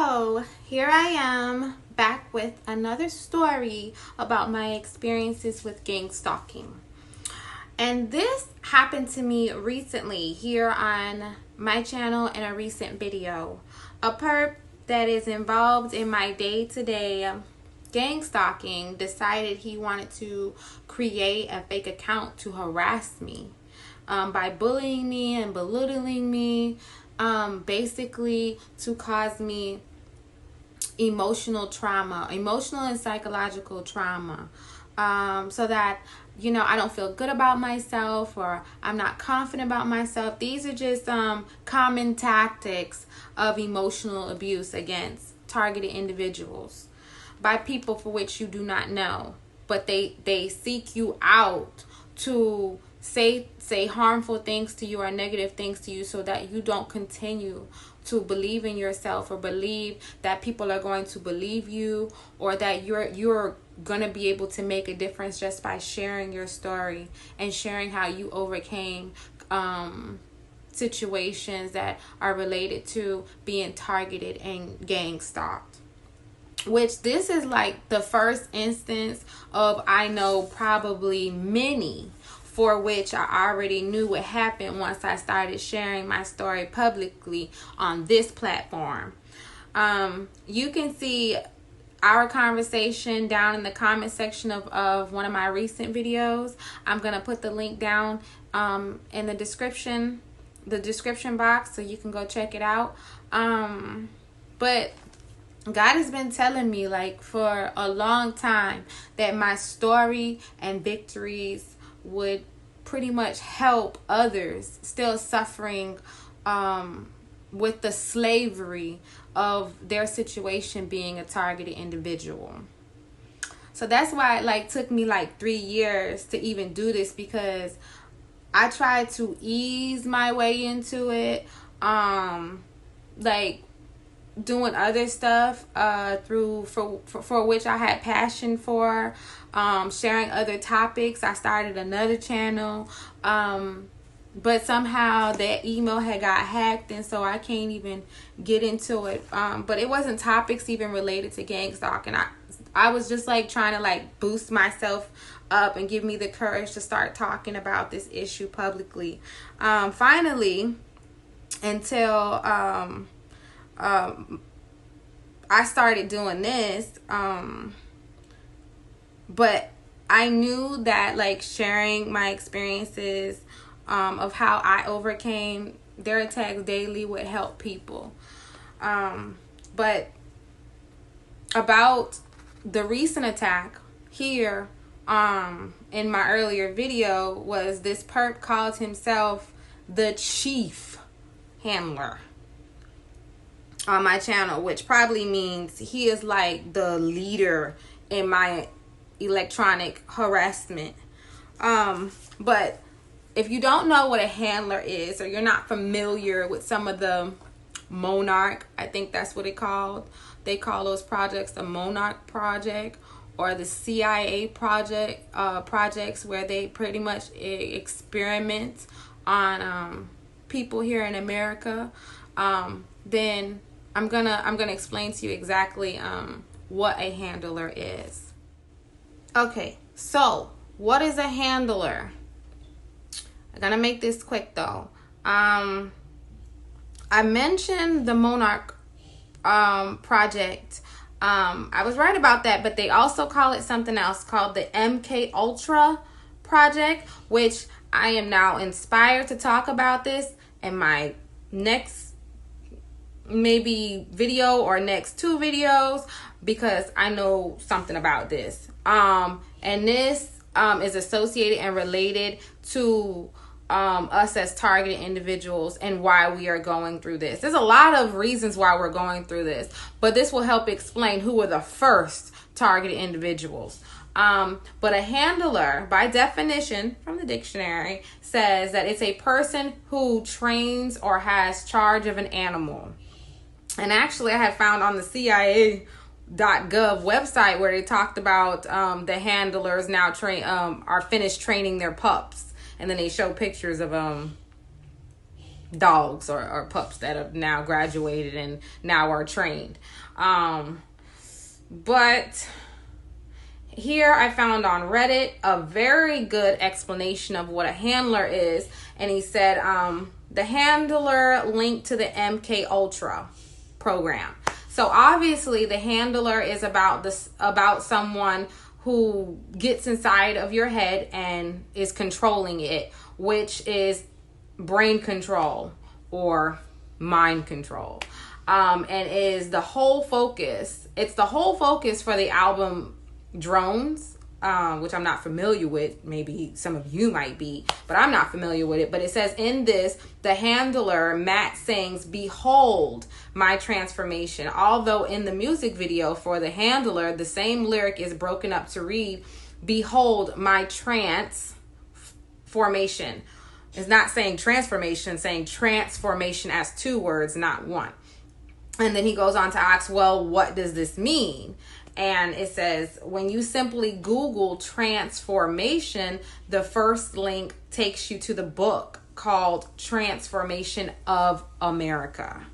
So here I am back with another story about my experiences with gang stalking. And this happened to me recently here on my channel in a recent video. A perp that is involved in my day-to-day gang stalking decided he wanted to create a fake account to harass me by bullying me and belittling me, basically to cause me emotional and psychological trauma, so that I don't feel good about myself or I'm not confident about myself. These are just common tactics of emotional abuse against targeted individuals by people for which you do not know, but they seek you out to say harmful things to you or negative things to you so that you don't continue to believe in yourself or believe that people are going to believe you, or that you're going to be able to make a difference just by sharing your story and sharing how you overcame situations that are related to being targeted and gang stalked. Which this is like the first instance of, I know, probably many for which I already knew what happened once I started sharing my story publicly on this platform. You can see our conversation down in the comment section of one of my recent videos. I'm going to put the link down in the description box so you can go check it out. But God has been telling me like for a long time that my story and victories would pretty much help others still suffering with the slavery of their situation being a targeted individual. So that's why it took me 3 years to even do this, because I tried to ease my way into it, doing other stuff for which I had passion for, sharing other topics. I started another channel, but somehow that email had got hacked, and so I can't even get into it. But it wasn't topics even related to gang stalking. I was just trying to boost myself up and give me the courage to start talking about this issue publicly. Finally, until I started doing this, but I knew that sharing my experiences of how I overcame their attacks daily would help people. But about the recent attack here in my earlier video was this perp called himself the chief handler on my channel, which probably means he is the leader in my electronic harassment. But if you don't know what a handler is, or you're not familiar with some of the Monarch, I think that's what they call those projects, the Monarch project or the CIA projects where they pretty much experiment on people here in America, then I'm gonna explain to you exactly what a handler is. Okay, so what is a handler? I'm gonna make this quick though. I mentioned the Monarch project. I was right about that, but they also call it something else called the MK Ultra project, which I am now inspired to talk about this in my next maybe video or next 2 videos, because I know something about this. And this is associated and related to us as targeted individuals and why we are going through this. There's a lot of reasons why we're going through this, but this will help explain who were the first targeted individuals. But a handler, by definition from the dictionary, says that it's a person who trains or has charge of an animal. And actually, I had found on the CIA.gov website where they talked about the handlers now are finished training their pups, and then they show pictures of dogs or pups that have now graduated and now are trained. But here I found on Reddit a very good explanation of what a handler is. And he said the handler linked to the MK Ultra program. So obviously the handler is about someone who gets inside of your head and is controlling it, which is brain control or mind control. And is the whole focus. It's the whole focus for the album Drones, which I'm not familiar with. Maybe some of you might be, but I'm not familiar with it. But it says in this, the handler, Matt, sings, "Behold my transformation." Although in the music video for the handler, the same lyric is broken up to read, "Behold my transformation." It's not saying transformation, saying transformation as two words, not one. And then he goes on to ask, well, what does this mean? And it says, when you simply Google transformation, the first link takes you to the book called Transformation of America.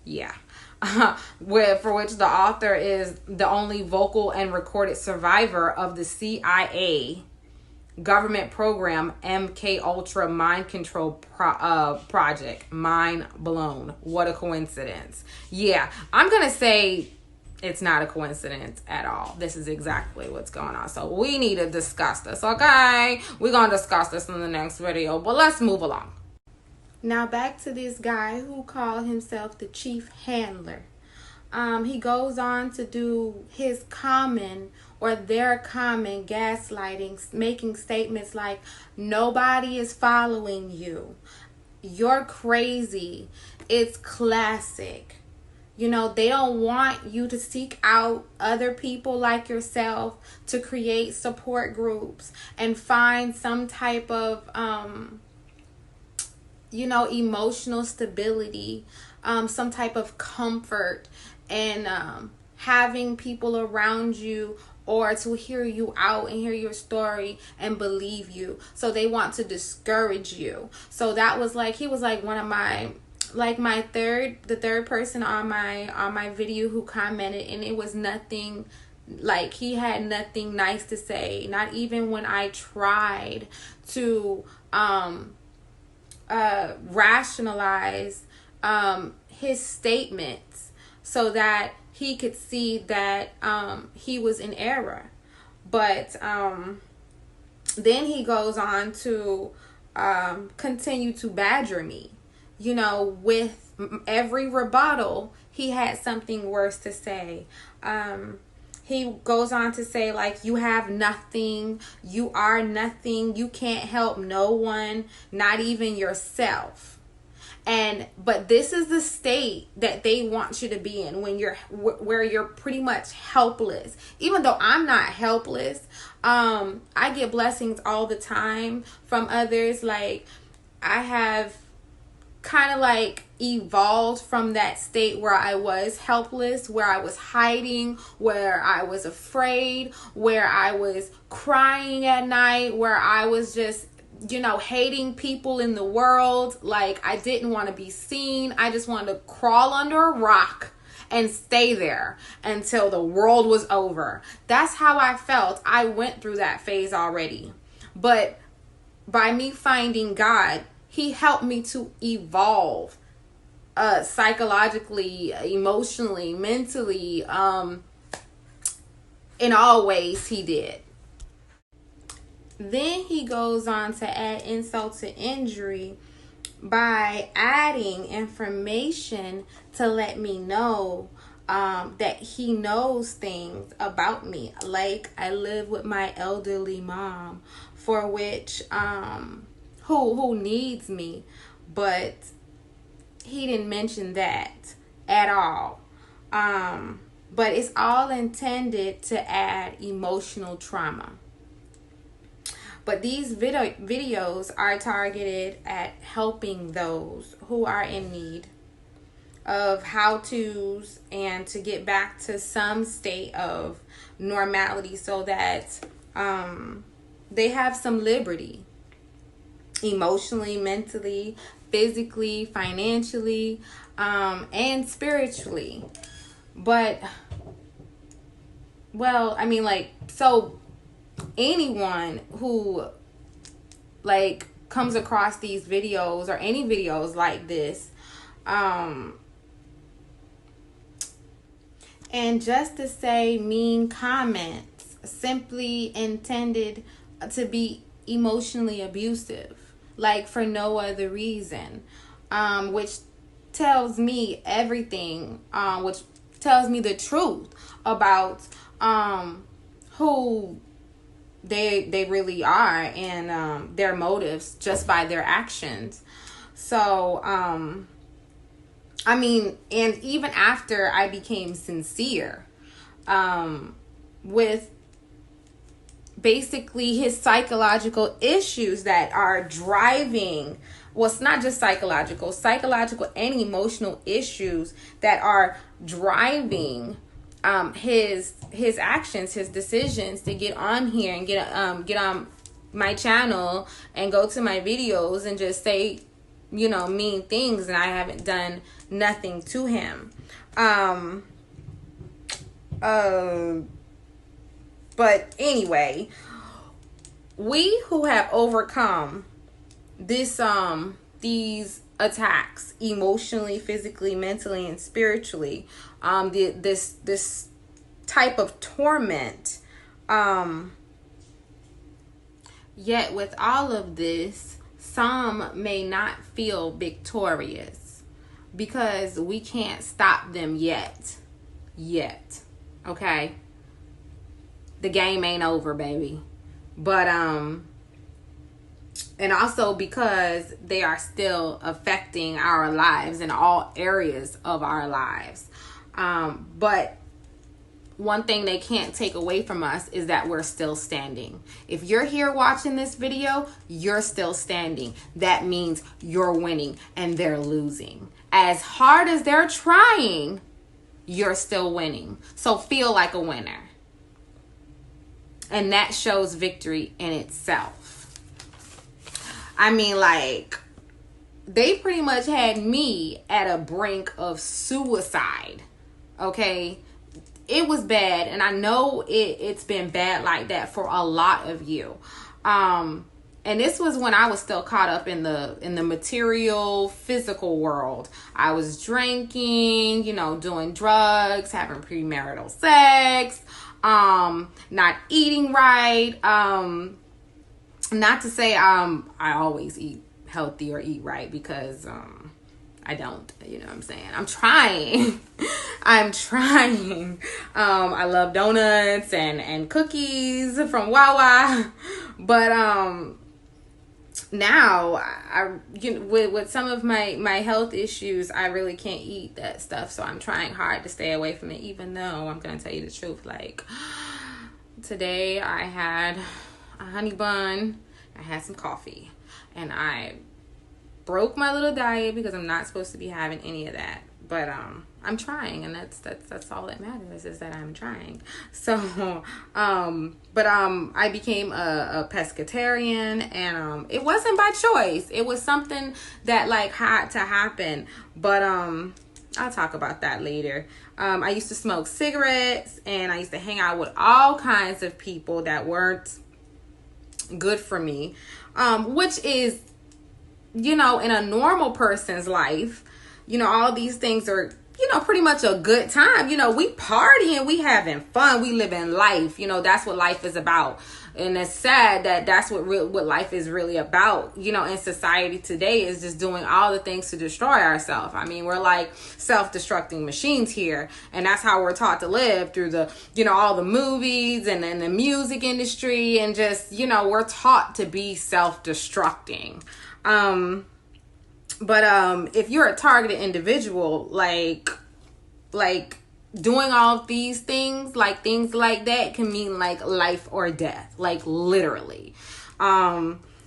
Yeah. For which the author is the only vocal and recorded survivor of the CIA government program MK Ultra mind control project. Mind blown. What a coincidence. Yeah, I'm gonna say it's not a coincidence at all. This is exactly what's going on. So we need to discuss this, okay? We're gonna discuss this in the next video, but let's move along. Now back to this guy who called himself the chief handler. He goes on to do his common or their common gaslighting, making statements like, nobody is following you, you're crazy, it's classic. You know, they don't want you to seek out other people like yourself to create support groups and find some type of emotional stability, some type of comfort, and having people around you, or to hear you out and hear your story and believe you. So they want to discourage you. So that was like, he was like one of my, like the third person on my video who commented, and it was nothing, like he had nothing nice to say. Not even when I tried to rationalize his statements so that he could see that he was in error. But then he goes on to continue to badger me. You know, with every rebuttal, he had something worse to say. He goes on to say, like, you have nothing, you are nothing, you can't help no one, not even yourself. But this is the state that they want you to be in when where you're pretty much helpless. Even though I'm not helpless, I get blessings all the time from others. Like, I have kind of like evolved from that state where I was helpless, where I was hiding, where I was afraid, where I was crying at night, where I was just, hating people in the world. Like, I didn't want to be seen. I just wanted to crawl under a rock and stay there until the world was over. That's how I felt. I went through that phase already. But by me finding God, he helped me to evolve psychologically, emotionally, mentally, in all ways he did. Then he goes on to add insult to injury by adding information to let me know that he knows things about me. Like, I live with my elderly mom, for which who needs me, but he didn't mention that at all. But it's all intended to add emotional trauma. But these videos are targeted at helping those who are in need of how-tos and to get back to some state of normality so that they have some liberty emotionally, mentally, physically, financially, and spiritually. But, well, I mean, like, so anyone who, like, comes across these videos or any videos like this, and just to say mean comments simply intended to be emotionally abusive, like for no other reason, which tells me everything, which tells me the truth about who they really are, and their motives just by their actions. So I mean, and even after I became sincere with basically his psychological issues that are driving, well, it's not just psychological and emotional issues that are driving his actions, his decisions to get on here and get on my channel and go to my videos and just say, you know, mean things, and I haven't done nothing to him. But anyway, we who have overcome this these attacks emotionally, physically, mentally, and spiritually, this type of torment, yet with all of this, some may not feel victorious because we can't stop them yet. Okay? The game ain't over, baby. But and also because they are still affecting our lives in all areas of our lives. But one thing they can't take away from us is that we're still standing. If you're here watching this video, you're still standing. That means you're winning and they're losing. As hard as they're trying, you're still winning. So feel like a winner. And that shows victory in itself. I mean, like, they pretty much had me at a brink of suicide. Okay? It was bad, and I know it's been bad like that for a lot of you. And this was when I was still caught up in the material, physical world. I was drinking, you know, doing drugs, having premarital sex, not eating right. Not to say I always eat healthy or eat right, because I don't, you know what I'm saying? I'm trying. I love donuts and cookies from Wawa. But now with some of my health issues, I really can't eat that stuff. So I'm trying hard to stay away from it, even though I'm going to tell you the truth. Like, today I had a honey bun, I had some coffee, and I broke my little diet because I'm not supposed to be having any of that. But I'm trying, and that's all that matters, is that I'm trying. So I became a pescatarian, and it wasn't by choice. It was something that like had to happen. But I'll talk about that later. I used to smoke cigarettes, and I used to hang out with all kinds of people that weren't good for me, which is, you know, in a normal person's life, you know, all these things are, you know, pretty much a good time. You know, we partying, we having fun, we living life. You know, that's what life is about. And it's sad that that's what life is really about. You know, in society today, is just doing all the things to destroy ourselves. I mean, we're like self-destructing machines here. And that's how we're taught to live, through the, you know, all the movies and then the music industry. And just, you know, we're taught to be self-destructing. But if you're a targeted individual, like doing all these things like that can mean like life or death, like literally.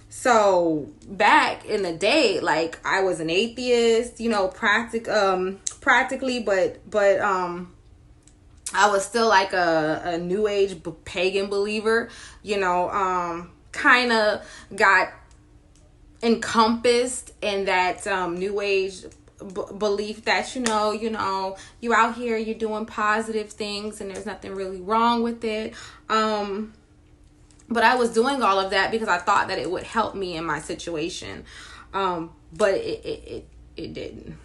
So back in the day, like, I was an atheist, you know, practically, but I was still like a new age pagan believer, you know, kind of got encompassed in that new age belief that you out here, you're doing positive things and there's nothing really wrong with it. But I was doing all of that because I thought that it would help me in my situation. But it didn't.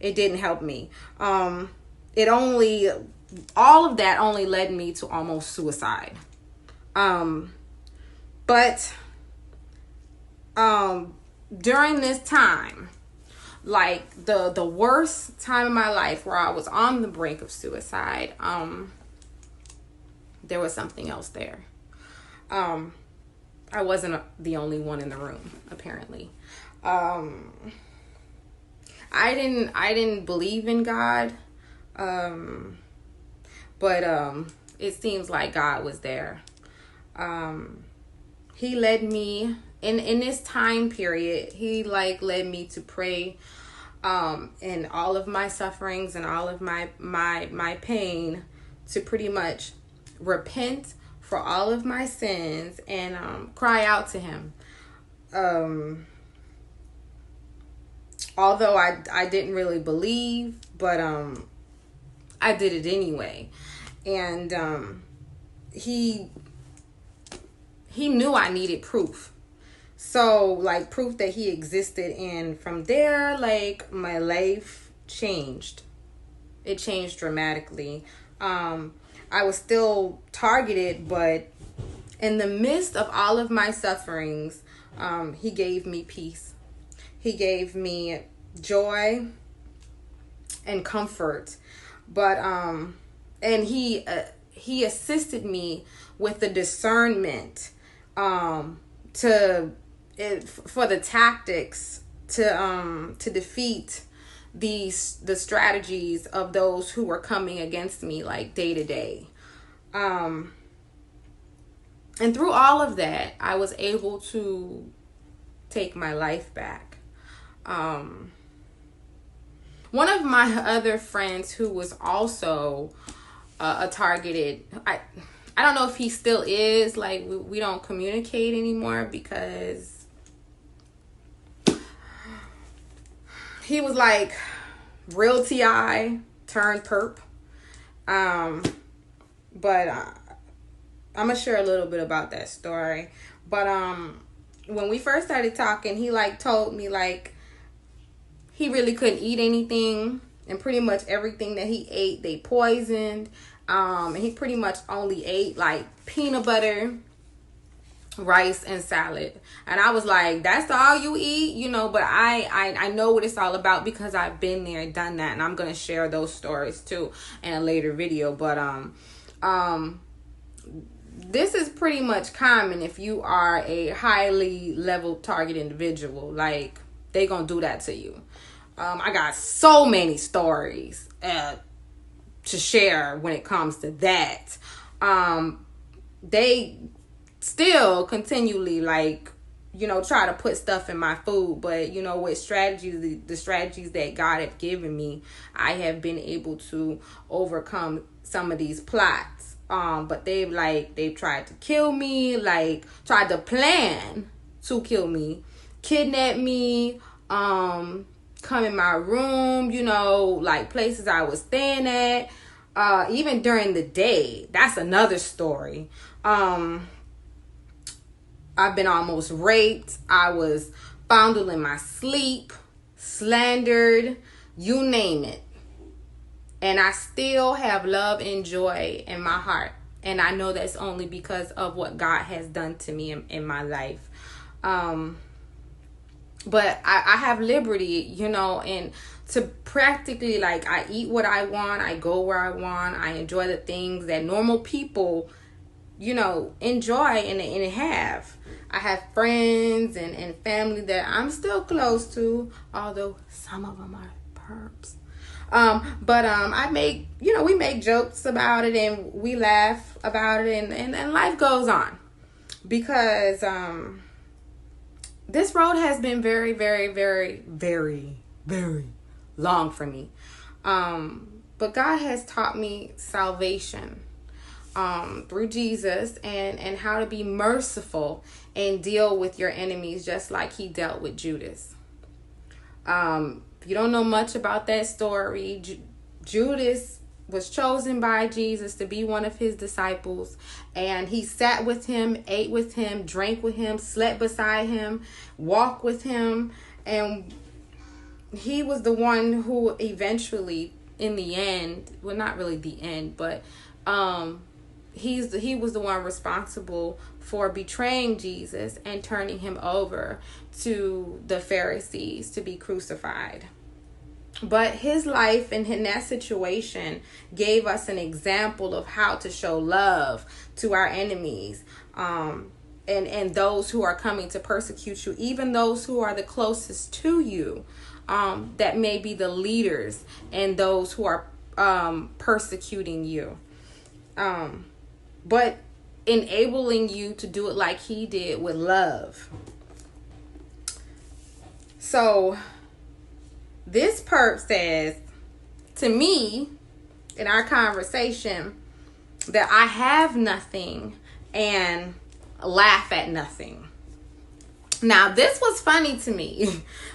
It didn't help me. All of that only led me to almost suicide. But during this time, like the worst time of my life where I was on the brink of suicide, there was something else there. I wasn't the only one in the room, apparently. I didn't believe in God. But it seems like God was there. He led me in this time period. He led me to pray, in all of my sufferings and all of my pain, to pretty much repent for all of my sins and cry out to him. Although I didn't really believe, but I did it anyway. And he knew I needed proof. So proof that he existed, and from there my life changed. It changed dramatically. I was still targeted, but in the midst of all of my sufferings, he gave me peace. He gave me joy and comfort. But and he assisted me with the discernment for the tactics to defeat the strategies of those who were coming against me day to day. And through all of that, I was able to take my life back. One of my other friends who was also a targeted, I don't know if he still is, we don't communicate anymore because he was real TI turned perp. But I'm gonna share a little bit about that story. But when we first started talking, he told me he really couldn't eat anything, and pretty much everything that he ate they poisoned. And he pretty much only ate peanut butter, rice, and salad. And I was like, that's all you eat, but I know what it's all about because I've been there, done that, and I'm gonna share those stories too in a later video. But this is pretty much common if you are a highly level target individual. They gonna do that to you. I got so many stories to share when it comes to that. They still continually try to put stuff in my food, but with strategies, the strategies that God have given me, I have been able to overcome some of these plots. But they've tried to kill me, tried to plan to kill me, kidnap me, come in my room, places I was staying at, even during the day. That's another story. I've been almost raped. I was fondled in my sleep, slandered, you name it. And I still have love and joy in my heart. And I know that's only because of what God has done to me in my life. But I have liberty, and to practically, I eat what I want. I go where I want. I enjoy the things that normal people, enjoy and have. I have friends and family that I'm still close to, although some of them are perps. But I make, we make jokes about it and we laugh about it, and life goes on. Because this road has been very, very, very, very, very long for me. But God has taught me salvation. through Jesus, and how to be merciful and deal with your enemies just like he dealt with Judas. If you don't know much about that story, Judas was chosen by Jesus to be one of his disciples, and he sat with him, ate with him, drank with him, slept beside him, walked with him, and he was the one who eventually, in the end, well, not really the end, but he was the one responsible for betraying Jesus and turning him over to the Pharisees to be crucified. But his life and in that situation gave us an example of how to show love to our enemies, and those who are coming to persecute you, even those who are the closest to you, that may be the leaders and those who are persecuting you. But enabling you to do it like he did, with love. So this perp says to me in our conversation that I have nothing and laugh at nothing. Now, this was funny to me,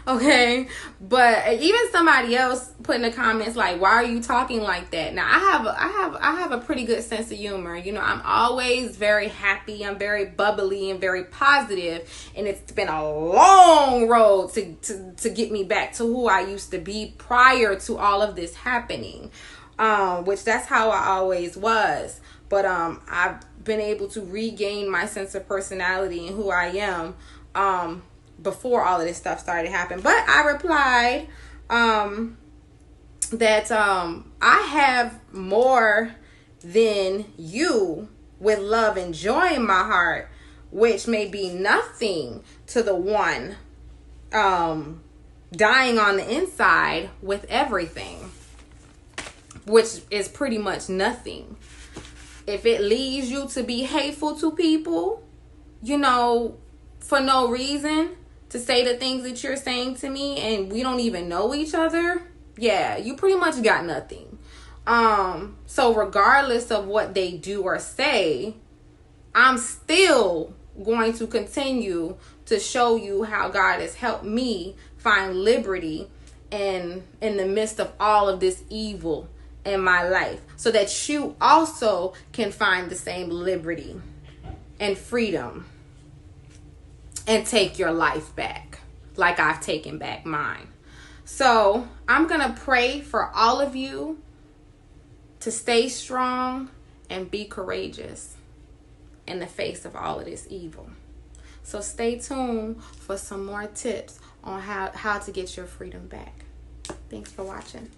okay? But even somebody else put in the comments like, "Why are you talking like that?" Now, I have a pretty good sense of humor. You know, I'm always very happy. I'm very bubbly and very positive, and it's been a long road to get me back to who I used to be prior to all of this happening. Which that's how I always was. But I've been able to regain my sense of personality and who I am before all of this stuff started happening. But I replied that I have more than you with love and joy in my heart, which may be nothing to the one dying on the inside with everything, which is pretty much nothing. If it leads you to be hateful to people, you know, for no reason, to say the things that you're saying to me, and we don't even know each other, yeah, you pretty much got nothing. So regardless of what they do or say, I'm still going to continue to show you how God has helped me find liberty in the midst of all of this evil in my life, so that you also can find the same liberty and freedom and take your life back like I've taken back mine. So I'm going to pray for all of you to stay strong and be courageous in the face of all of this evil. So stay tuned for some more tips on how to get your freedom back. Thanks for watching.